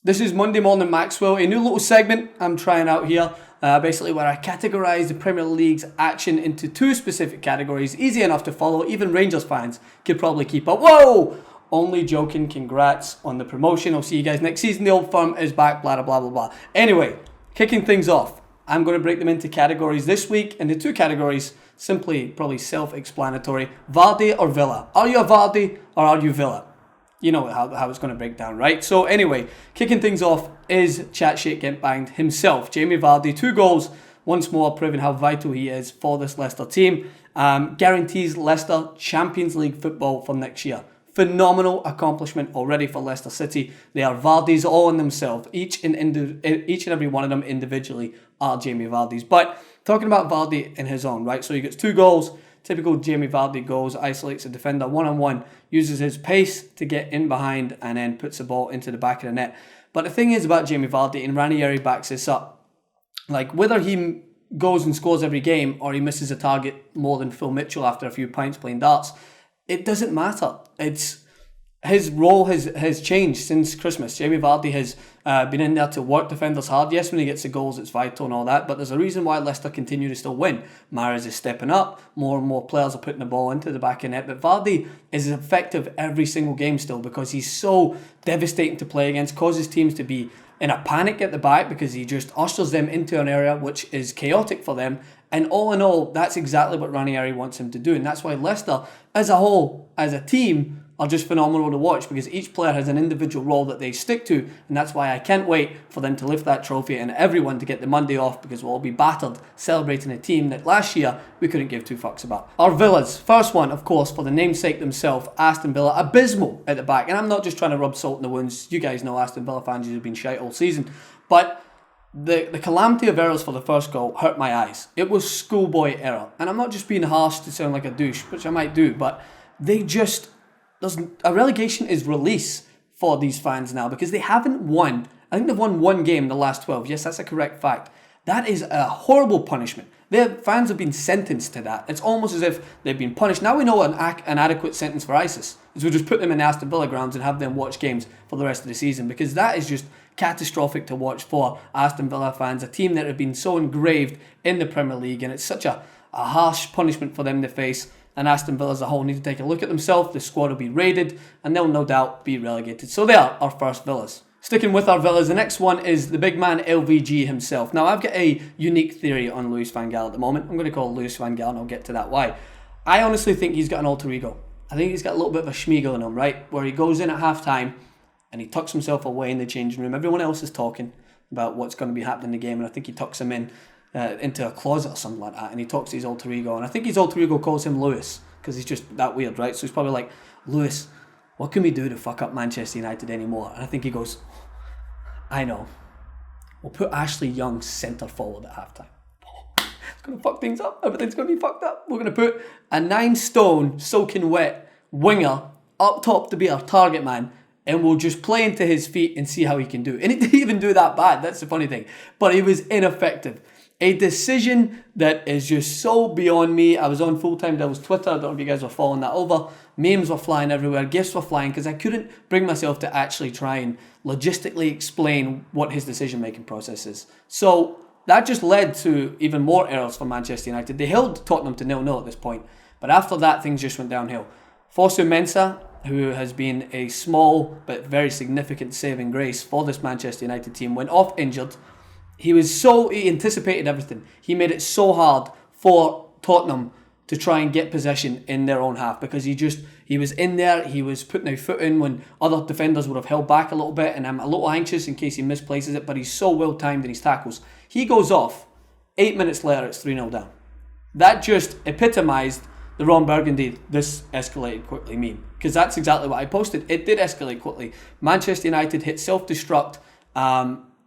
This is Monday Morning Maxwell, a new little segment I'm trying out here, basically where I categorise the Premier League's action into two specific categories, easy enough to follow, even Rangers fans could probably keep up. Whoa! Only joking, congrats on the promotion, I'll see you guys next season, the old firm is back, blah blah blah blah. Anyway, kicking things off, I'm going to break them into categories this week, and the two categories, simply probably self-explanatory, Vardy or Villa. Are you a Vardy or are you Villa? You know how it's going to break down, right? So anyway, kicking things off is chat shit getting banged himself. Jamie Vardy, 2 goals, once more proving how vital he is for this Leicester team. Guarantees Leicester Champions League football for next year. Phenomenal accomplishment already for Leicester City. They are Vardys all in themselves. Each and every one of them individually are Jamie Vardys. But talking about Vardy in his own, right? So he gets 2 goals. Typical Jamie Vardy goals, isolates a defender one-on-one, uses his pace to get in behind and then puts the ball into the back of the net. But the thing is about Jamie Vardy, and Ranieri backs this up, like whether he goes and scores every game or he misses a target more than Phil Mitchell after a few pints playing darts, it doesn't matter. His role has changed since Christmas. Jamie Vardy has been in there to work defenders hard. Yes, when he gets the goals, it's vital and all that, but there's a reason why Leicester continue to still win. Mahrez is stepping up. More and more players are putting the ball into the back of the net, but Vardy is effective every single game still because he's so devastating to play against, causes teams to be in a panic at the back because he just ushers them into an area which is chaotic for them. And all in all, that's exactly what Ranieri wants him to do. And that's why Leicester, as a whole, as a team, are just phenomenal to watch because each player has an individual role that they stick to, and that's why I can't wait for them to lift that trophy and everyone to get the Monday off because we'll all be battered celebrating a team that last year we couldn't give 2 fucks about. Our Villas, first one of course for the namesake themselves, Aston Villa, abysmal at the back, and I'm not just trying to rub salt in the wounds, you guys know Aston Villa fans have been shite all season, but the calamity of errors for the first goal hurt my eyes. It was schoolboy error, and I'm not just being harsh to sound like a douche, which I might do, but there's a relegation is release for these fans now because they haven't won. I think they've won 1 game in the last 12. Yes, that's a correct fact. That is a horrible punishment. Their fans have been sentenced to that. It's almost as if they've been punished. Now we know an adequate sentence for ISIS is we just put them in the Aston Villa grounds and have them watch games for the rest of the season because that is just catastrophic to watch for Aston Villa fans, a team that have been so engraved in the Premier League, and it's such a harsh punishment for them to face. And Aston Villa as a whole need to take a look at themselves. The squad will be raided and they'll no doubt be relegated. So they are our first Villas. Sticking with our Villas, the next one is the big man LVG himself. Now I've got a unique theory on Louis van Gaal at the moment. I'm going to call Louis van Gaal and I'll get to that why. I honestly think he's got an alter ego. I think he's got a little bit of a schmiegel in him, right? Where he goes in at half time and he tucks himself away in the changing room. Everyone else is talking about what's going to be happening in the game, and I think he tucks him in into a closet or something like that, and he talks to his alter ego, and I think his alter ego calls him Lewis because he's just that weird, right? So he's probably like, Lewis, what can we do to fuck up Manchester United anymore? And I think he goes, I know, we'll put Ashley Young centre forward at halftime. It's going to fuck things up. Everything's going to be fucked up. We're going to put a 9-stone soaking wet winger up top to be our target man, and we'll just play into his feet and see how he can do. And he didn't even do that bad. That's the funny thing. But he was ineffective. A decision that is just so beyond me. I was on Full-Time Devil's Twitter. I don't know if you guys were following that over. Memes were flying everywhere. GIFs were flying because I couldn't bring myself to actually try and logistically explain what his decision-making process is. So that just led to even more errors for Manchester United. They held Tottenham to 0-0 at this point. But after that, things just went downhill. Fosu Mensah, who has been a small but very significant saving grace for this Manchester United team, went off injured. He anticipated everything. He made it so hard for Tottenham to try and get possession in their own half because he was in there, he was putting a foot in when other defenders would have held back a little bit, and I'm a little anxious in case he misplaces it, but he's so well timed in his tackles. He goes off, 8 minutes later it's 3-0 down. That just epitomised the Ron Burgundy, this escalated quickly meme, because that's exactly what I posted. It did escalate quickly. Manchester United hit self-destruct.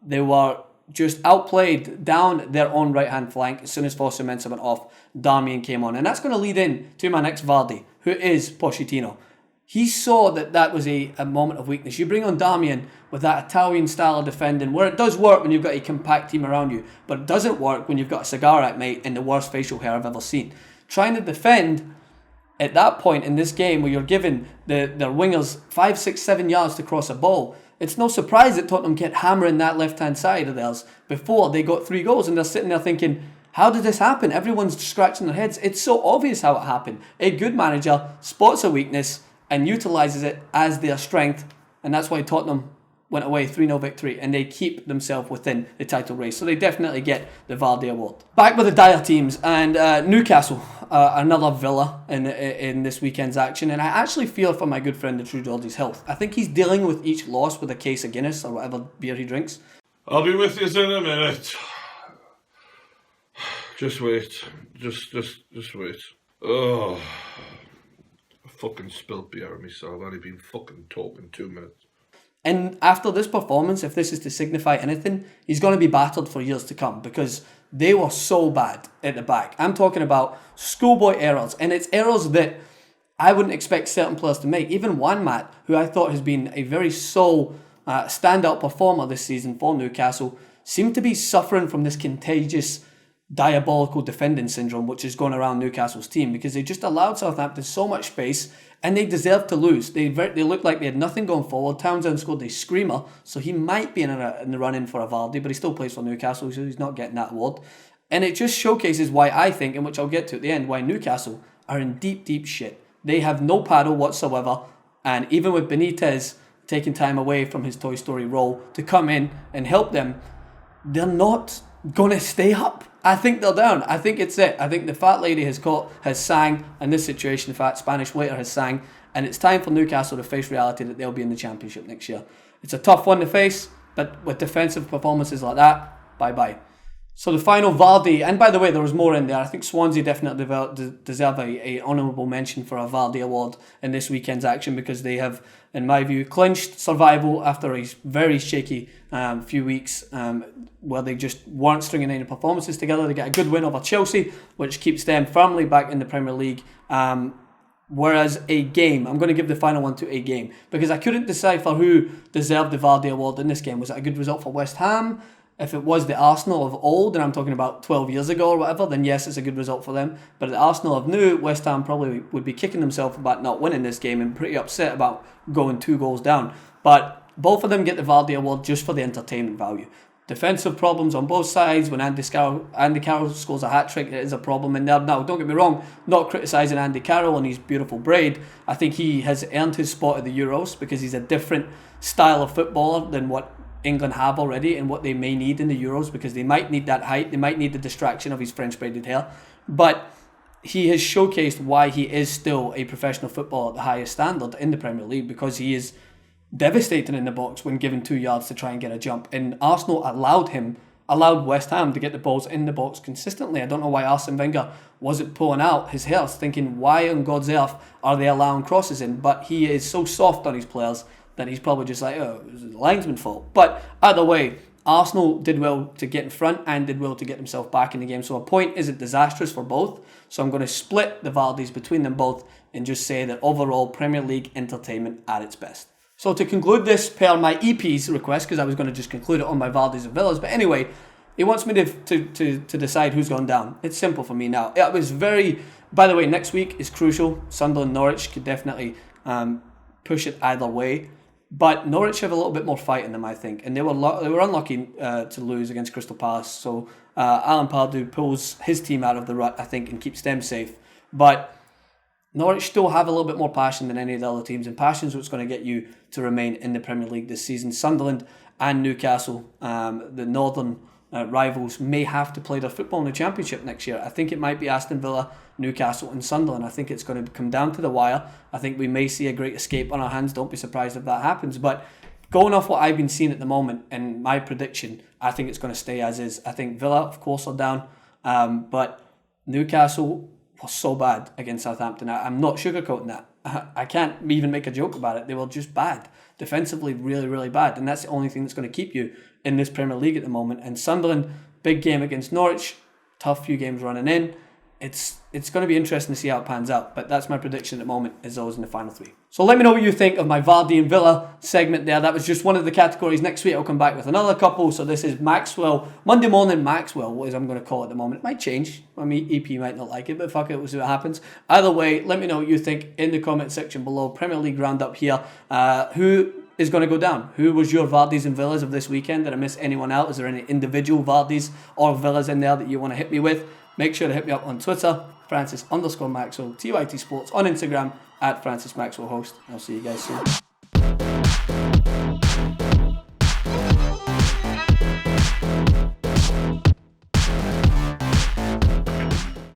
They were just outplayed down their own right-hand flank. As soon as Fosu Mensah went off, Darmian came on. And that's going to lead in to my next Vardy, who is Pochettino. He saw that was a moment of weakness. You bring on Darmian with that Italian style of defending, where it does work when you've got a compact team around you, but it doesn't work when you've got a cigar at mate and the worst facial hair I've ever seen. Trying to defend at that point in this game where you're giving their wingers 5, 6, 7 yards to cross a ball, It's no surprise that Tottenham kept hammering that left-hand side of theirs before they got 3 goals, and they're sitting there thinking, how did this happen? Everyone's scratching their heads. It's so obvious how it happened. A good manager spots a weakness and utilises it as their strength, and that's why Tottenham went away 3-0 victory, and they keep themselves within the title race. So they definitely get the Vardy award. Back with the dire teams, and Newcastle, another Villa in this weekend's action. And I actually feel for my good friend the True Geordie's health. I think he's dealing with each loss with a case of Guinness or whatever beer he drinks. I'll be with you in a minute. Just wait. Just wait. Oh, I fucking spilled beer on myself. I've only been fucking talking 2 minutes. And after this performance, if this is to signify anything, he's going to be battered for years to come because they were so bad at the back. I'm talking about schoolboy errors, and it's errors that I wouldn't expect certain players to make. Even Juan Mat, who I thought has been a very sole standout performer this season for Newcastle, seemed to be suffering from this contagious diabolical defending syndrome which is going around Newcastle's team because they just allowed Southampton so much space and they deserved to lose. They looked like they had nothing going forward. Townsend scored a screamer, so he might be in the run-in for a Vardy, but he still plays for Newcastle, so he's not getting that award. And it just showcases why I think, and which I'll get to at the end, why Newcastle are in deep, deep shit. They have no paddle whatsoever, and even with Benitez taking time away from his Toy Story role to come in and help them, they're not going to stay up. I think they're down. I think it's it. I think the fat lady has sang, and this situation, the fat Spanish waiter has sang, and it's time for Newcastle to face reality that they'll be in the Championship next year. It's a tough one to face, but with defensive performances like that, bye-bye. So the final, Vardy, and by the way, there was more in there. I think Swansea definitely deserve a honourable mention for a Vardy award in this weekend's action because they have, in my view, clinched survival after a very shaky few weeks where they just weren't stringing any performances together. They get a good win over Chelsea, which keeps them firmly back in the Premier League. Whereas a game, I'm going to give the final one to a game because I couldn't decipher who deserved the Vardy award in this game. Was it a good result for West Ham? If it was the Arsenal of old, and I'm talking about 12 years ago or whatever, then yes, it's a good result for them. But the Arsenal of new, West Ham probably would be kicking themselves about not winning this game and pretty upset about going 2 goals down. But both of them get the Vardy award just for the entertainment value. Defensive problems on both sides. When Andy Carroll scores a hat-trick, it is a problem in there. Now, don't get me wrong, not criticising Andy Carroll and his beautiful braid. I think he has earned his spot at the Euros because he's a different style of footballer than what England have already and what they may need in the Euros because they might need that height, they might need the distraction of his French braided hair, but he has showcased why he is still a professional footballer at the highest standard in the Premier League because he is devastating in the box when given 2 yards to try and get a jump, and Arsenal allowed West Ham to get the balls in the box consistently. I don't know why Arsene Wenger wasn't pulling out his hair, thinking why on God's earth are they allowing crosses in, but he is so soft on his players that he's probably just like, oh, it was the linesman's fault. But either way, Arsenal did well to get in front and did well to get themselves back in the game. So a point isn't disastrous for both. So I'm going to split the Vardys between them both and just say that overall Premier League entertainment at its best. So to conclude this per my EP's request, because I was going to just conclude it on my Vardys and Villas, but anyway, he wants me to decide who's gone down. It's simple for me now. It was by the way, next week is crucial. Sunderland Norwich could definitely push it either way. But Norwich have a little bit more fight in them, I think, and they were unlucky to lose against Crystal Palace. So Alan Pardew pulls his team out of the rut, I think, and keeps them safe. But Norwich still have a little bit more passion than any of the other teams, and passion is what's going to get you to remain in the Premier League this season. Sunderland and Newcastle, the northern rivals, may have to play their football in the Championship next year. I think it might be Aston Villa, Newcastle and Sunderland. I think it's going to come down to the wire. I think we may see a great escape on our hands. Don't be surprised if that happens. But going off what I've been seeing at the moment and my prediction, I think it's going to stay as is. I think Villa, of course, are down. But Newcastle was so bad against Southampton. I'm not sugarcoating that. I can't even make a joke about it. They were just bad. Defensively, really, really bad. And that's the only thing that's going to keep you in this Premier League at the moment. And Sunderland, big game against Norwich. Tough few games running in. It's going to be interesting to see how it pans out. But that's my prediction at the moment, is those in the final 3. So let me know what you think of my Vardy and Villa segment there. That was just one of the categories. Next week I'll come back with another couple. So this is Maxwell, Monday morning Maxwell, what is I'm going to call it at the moment. It might change. I mean, EP might not like it, but fuck it, we'll see what happens. Either way, let me know what you think in the comment section below. Premier League roundup here. Who is going to go down. Who was your Vardys and Villas of this weekend? Did I miss anyone out? Is there any individual Vardys or Villas in there that you want to hit me with? Make sure to hit me up on Twitter, Francis_Maxwell, TYT Sports, on Instagram, @Francis Maxwell Host. I'll see you guys soon.